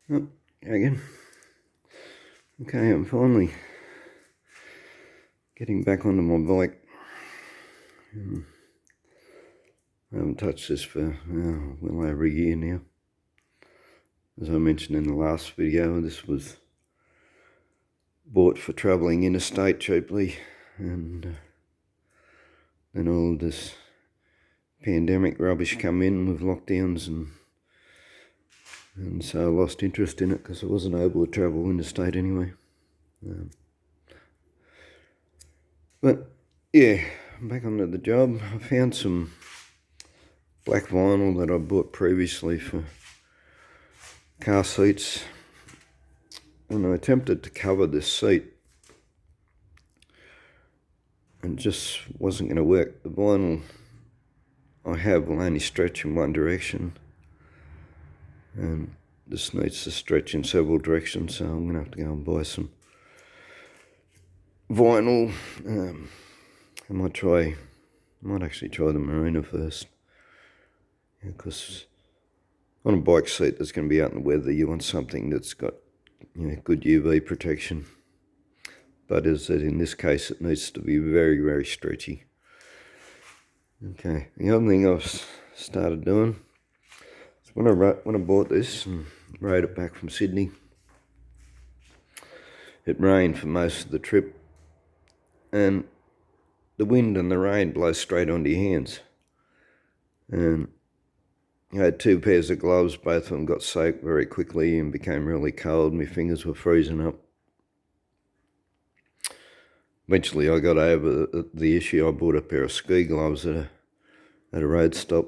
Oh, again. Okay, I'm finally getting back onto my bike. I haven't touched this for well over a year now. As I mentioned in the last video, this was bought for travelling interstate cheaply, and then all this pandemic rubbish come in with lockdowns, and so I lost interest in it because I wasn't able to travel interstate anyway. But yeah, I'm back onto the job. I found some black vinyl that I bought previously for car seats, and I attempted to cover this seat and just wasn't going to work. The vinyl I have will only stretch in one direction, and this needs to stretch in several directions, so I'm going to have to go and buy some vinyl. I might actually try the Marina first, because on a bike seat that's going to be out in the weather, you want something that's got good UV protection. But as that in this case, it needs to be very, very stretchy. Okay, the other thing I've started doing is when I bought this and rode it back from Sydney, it rained for most of the trip, and the wind and the rain blow straight onto your hands. And I had 2 pairs of gloves, both of them got soaked very quickly and became really cold. My fingers were freezing up. Eventually I got over the issue. I bought a pair of ski gloves at a road stop,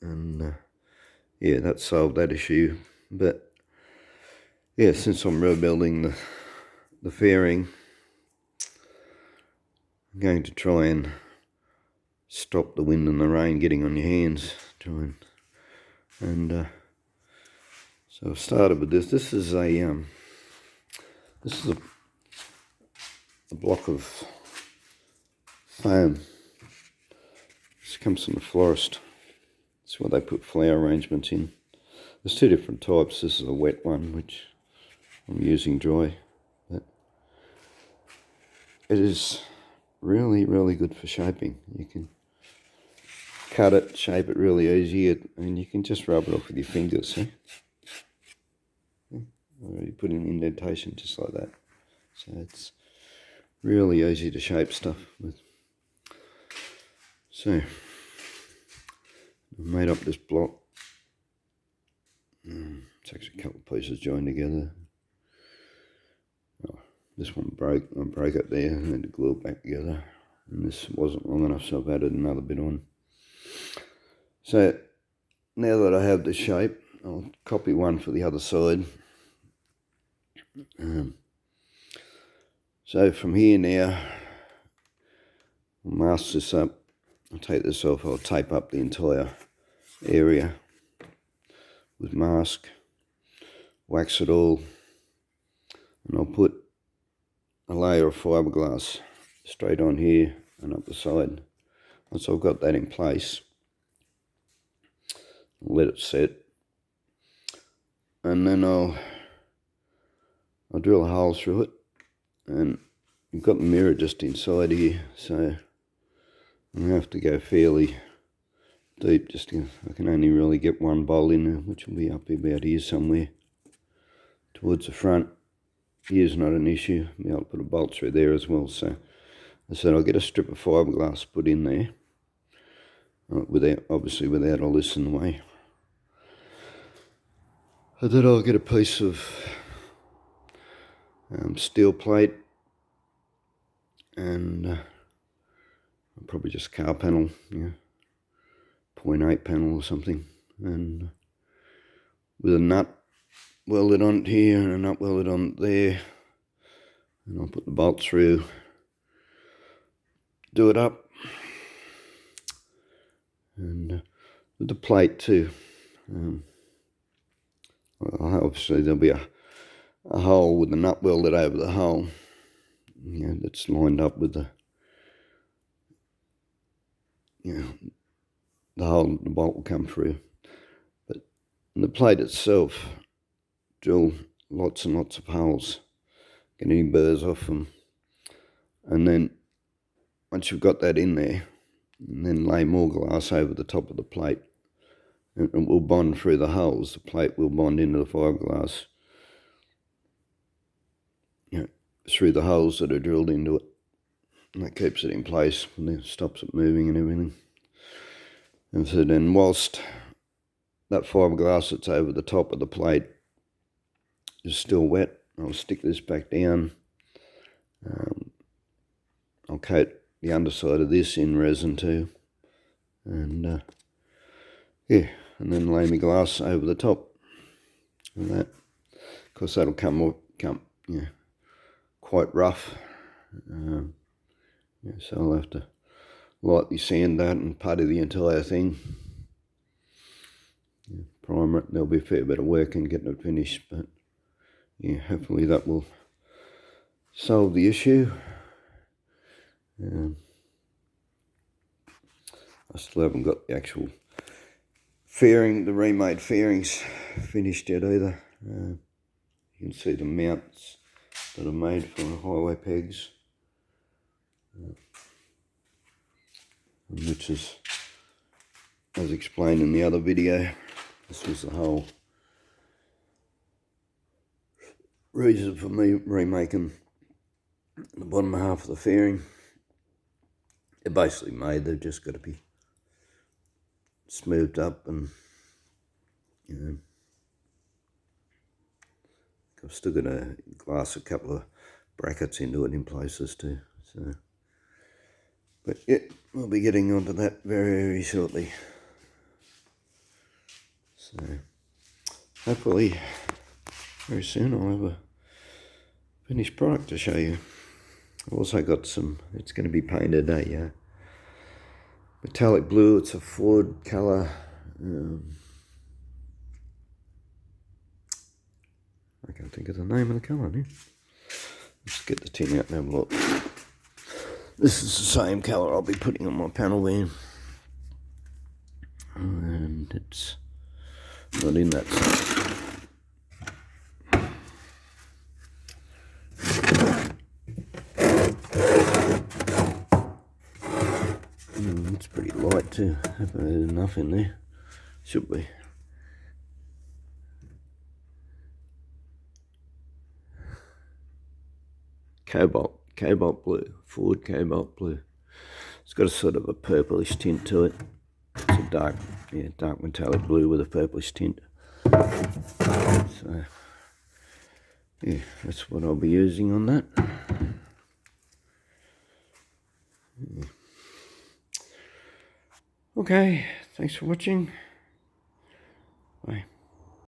and yeah, that solved that issue. But yeah, since I'm rebuilding the fairing, I'm going to try and stop the wind and the rain getting on your hands. So I've started with this. This is a block of foam. This comes from the florist. It's what they put flower arrangements in. There's 2 different types. This is a wet one, which I'm using dry. But it is really, really good for shaping. You can cut it, shape it really easy, and you can just rub it off with your fingers. See? Or you put an indentation just like that. So it's really easy to shape stuff with. So I've made up this block. It's actually a couple of pieces joined together. Oh, this one broke. I broke it there and had to glue it back together. And this wasn't long enough, so I've added another bit on. So now that I have this shape, I'll copy one for the other side. So from here now, I'll mask this up. I'll take this off. I'll tape up the entire area with mask, wax it all, and I'll put a layer of fiberglass straight on here and up the side. Once I've got that in place, I'll let it set, and then I'll drill a hole through it, and you've got the mirror just inside here, so I'm going to have to go fairly deep. I can only really get one bolt in there, which will be up about here somewhere towards the front. Here's not an issue. I'll be able to put a bolt through there as well. So I said I'll get a strip of fiberglass put in there, obviously without all this in the way. And then I'll get a piece of steel plate, and probably just car panel, 0.8 panel or something, and with a nut welded on here and a nut welded on there, and I'll put the bolt through, do it up, and with the plate too. Obviously there'll be a hole with the nut welded over the hole, that's lined up with the hole the bolt will come through. But the plate itself drill lots and lots of holes, get any burrs off them, and then once you've got that in there, and then lay more glass over the top of the plate, and it will bond through the holes. The plate will bond into the fiberglass, through the holes that are drilled into it, and that keeps it in place and then stops it moving and everything. And so then whilst that fiberglass that's over the top of the plate is still wet, I'll stick this back down. I'll coat the underside of this in resin too, and yeah, and then lay my glass over the top of that. Of course, that'll come quite rough. So I'll have to lightly sand that and putty the entire thing. Primer it. There'll be a fair bit of work in getting it finished, but yeah, hopefully that will solve the issue. I still haven't got the actual fairing, the remade fairings finished yet either. You can see the mounts that are made for highway pegs, which is, as explained in the other video, this was the whole reason for me remaking the bottom half of the fairing. They're basically made, they've just got to be smoothed up, and I've still got to glass a couple of brackets into it in places too. So, but yeah, we'll be getting onto that very, very shortly. So hopefully very soon I'll have a finished product to show you. I've also got some, it's going to be painted a metallic blue. It's a Ford colour. I can't think of the name of the colour now. Let's get the tin out and have a look. This is the same colour I'll be putting on my panel van. And it's not in that side. It's pretty light too. Hope there's enough in there. Should be. Cobalt blue, Ford cobalt blue. It's got a sort of a purplish tint to it. It's a dark metallic blue with a purplish tint. So yeah, that's what I'll be using on that. Okay, thanks for watching. Bye.